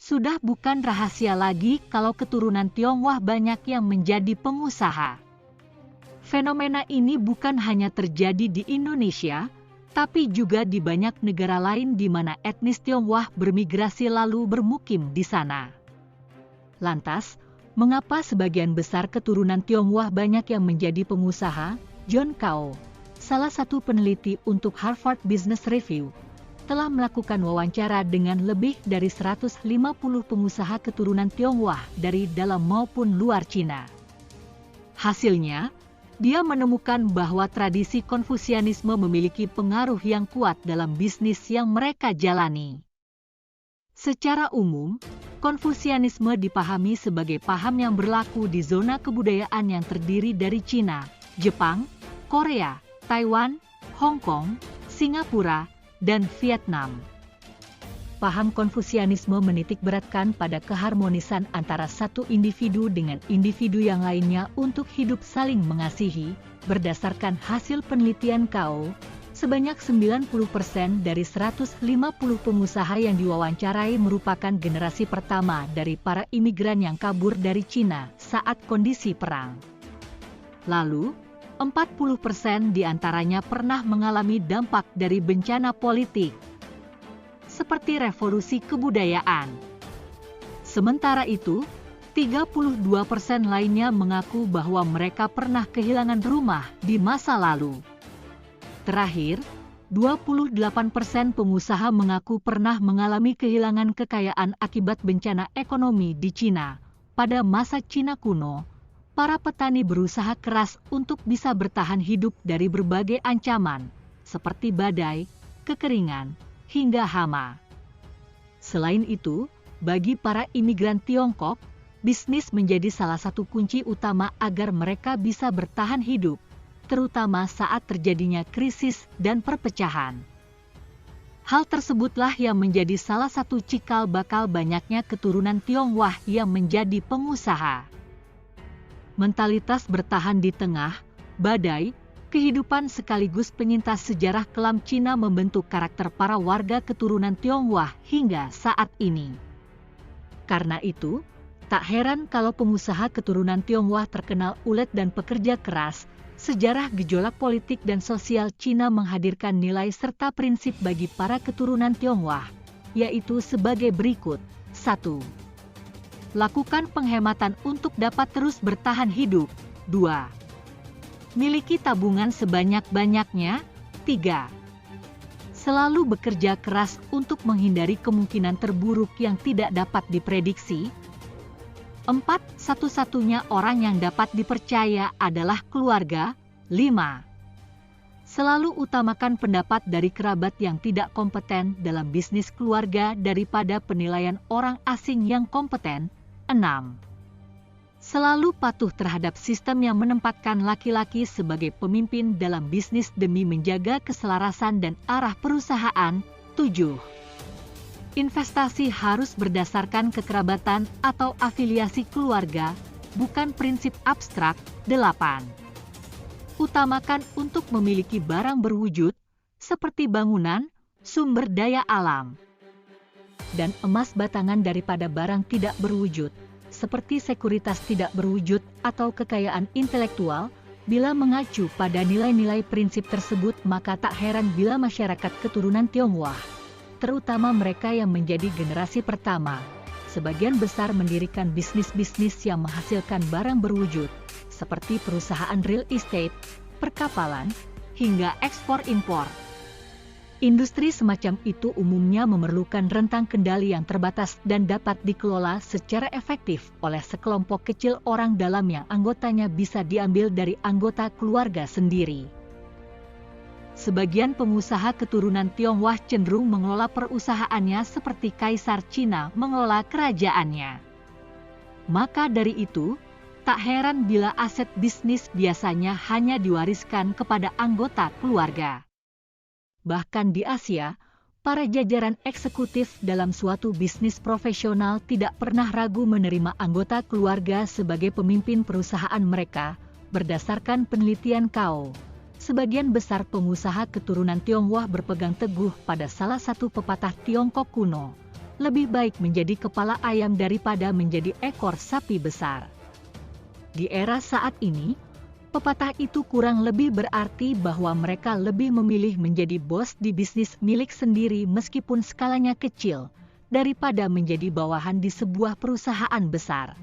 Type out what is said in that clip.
Sudah bukan rahasia lagi kalau keturunan Tionghoa banyak yang menjadi pengusaha. Fenomena ini bukan hanya terjadi di Indonesia, tapi juga di banyak negara lain di mana etnis Tionghoa bermigrasi lalu bermukim di sana. Lantas, mengapa sebagian besar keturunan Tionghoa banyak yang menjadi pengusaha? John Cao, salah satu peneliti untuk Harvard Business Review, telah melakukan wawancara dengan lebih dari 150 pengusaha keturunan Tionghoa dari dalam maupun luar Cina. Hasilnya, dia menemukan bahwa tradisi Konfusianisme memiliki pengaruh yang kuat dalam bisnis yang mereka jalani. Secara umum, Konfusianisme dipahami sebagai paham yang berlaku di zona kebudayaan yang terdiri dari Cina, Jepang, Korea, Taiwan, Hong Kong, Singapura, dan Vietnam. Paham Konfusianisme menitikberatkan pada keharmonisan antara satu individu dengan individu yang lainnya untuk hidup saling mengasihi. Berdasarkan hasil penelitian Cao, sebanyak 90% dari 150 pengusaha yang diwawancarai merupakan generasi pertama dari para imigran yang kabur dari Cina saat kondisi perang. Lalu, 40% diantaranya pernah mengalami dampak dari bencana politik, seperti revolusi kebudayaan. Sementara itu, 32% lainnya mengaku bahwa mereka pernah kehilangan rumah di masa lalu. Terakhir, 28% pengusaha mengaku pernah mengalami kehilangan kekayaan akibat bencana ekonomi di Cina. Pada masa Cina kuno, para petani berusaha keras untuk bisa bertahan hidup dari berbagai ancaman, seperti badai, kekeringan, hingga hama. Selain itu, bagi para imigran Tiongkok, bisnis menjadi salah satu kunci utama agar mereka bisa bertahan hidup, terutama saat terjadinya krisis dan perpecahan. Hal tersebutlah yang menjadi salah satu cikal bakal banyaknya keturunan Tionghoa yang menjadi pengusaha. Mentalitas bertahan di tengah badai kehidupan sekaligus penyintas sejarah kelam Cina membentuk karakter para warga keturunan Tionghoa hingga saat ini. Karena itu, tak heran kalau pengusaha keturunan Tionghoa terkenal ulet dan pekerja keras. Sejarah gejolak politik dan sosial Cina menghadirkan nilai serta prinsip bagi para keturunan Tionghoa, yaitu sebagai berikut. 1. Lakukan penghematan untuk dapat terus bertahan hidup. 2. Miliki tabungan sebanyak-banyaknya. 3. Selalu bekerja keras untuk menghindari kemungkinan terburuk yang tidak dapat diprediksi. 4. Satu-satunya orang yang dapat dipercaya adalah keluarga. 5. Selalu utamakan pendapat dari kerabat yang tidak kompeten dalam bisnis keluarga daripada penilaian orang asing yang kompeten. 6. Selalu patuh terhadap sistem yang menempatkan laki-laki sebagai pemimpin dalam bisnis demi menjaga keselarasan dan arah perusahaan. 7. Investasi harus berdasarkan kekerabatan atau afiliasi keluarga, bukan prinsip abstrak. 8. Utamakan untuk memiliki barang berwujud, seperti bangunan, sumber daya alam, dan emas batangan daripada barang tidak berwujud, seperti sekuritas tidak berwujud atau kekayaan intelektual. Bila mengacu pada nilai-nilai prinsip tersebut, maka tak heran bila masyarakat keturunan Tionghoa, terutama mereka yang menjadi generasi pertama, sebagian besar mendirikan bisnis-bisnis yang menghasilkan barang berwujud, seperti perusahaan real estate, perkapalan, hingga ekspor-impor. Industri semacam itu umumnya memerlukan rentang kendali yang terbatas dan dapat dikelola secara efektif oleh sekelompok kecil orang dalam yang anggotanya bisa diambil dari anggota keluarga sendiri. Sebagian pengusaha keturunan Tionghoa cenderung mengelola perusahaannya seperti Kaisar Cina mengelola kerajaannya. Maka dari itu, tak heran bila aset bisnis biasanya hanya diwariskan kepada anggota keluarga. Bahkan di Asia, para jajaran eksekutif dalam suatu bisnis profesional tidak pernah ragu menerima anggota keluarga sebagai pemimpin perusahaan mereka. Berdasarkan penelitian Cao, sebagian besar pengusaha keturunan Tionghoa berpegang teguh pada salah satu pepatah Tiongkok kuno, lebih baik menjadi kepala ayam daripada menjadi ekor sapi besar. Di era saat ini, pepatah itu kurang lebih berarti bahwa mereka lebih memilih menjadi bos di bisnis milik sendiri meskipun skalanya kecil, daripada menjadi bawahan di sebuah perusahaan besar.